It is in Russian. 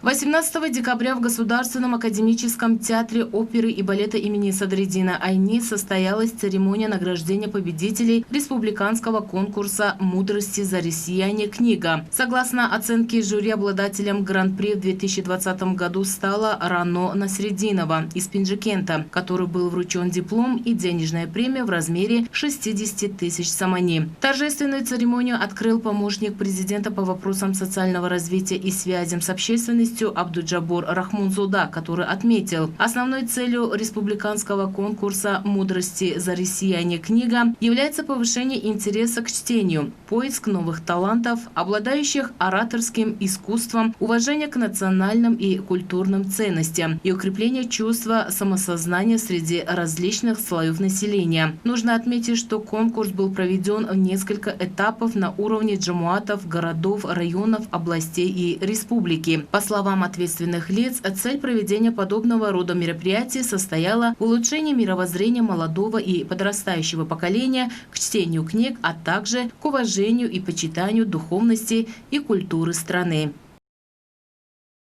18 декабря в Государственном академическом театре оперы и балета имени Садриддина Айни состоялась церемония награждения победителей республиканского конкурса «Мудрости за россияне. Книга». Согласно оценке жюри, обладателем гран-при в 2020 году стала Рано Насреддинова из Пенджикента, которой был вручен диплом и денежная премия в размере 60 тысяч самани. Торжественную церемонию открыл помощник президента по вопросам социального развития и связям с общественностью Абдуджабор Рахмунзода, который отметил, основной целью республиканского конкурса «Мудрости за россияне. Книга» является повышение интереса к чтению, поиск новых талантов, обладающих ораторским искусством, уважение к национальным и культурным ценностям и укрепление чувства самосознания среди различных слоев населения. Нужно отметить, что конкурс был проведен в несколько этапов на уровне джамуатов, городов, районов, областей и республики. По словам ответственных лиц, цель проведения подобного рода мероприятий состояла в улучшении мировоззрения молодого и подрастающего поколения к чтению книг, а также к уважению и почитанию духовности и культуры страны.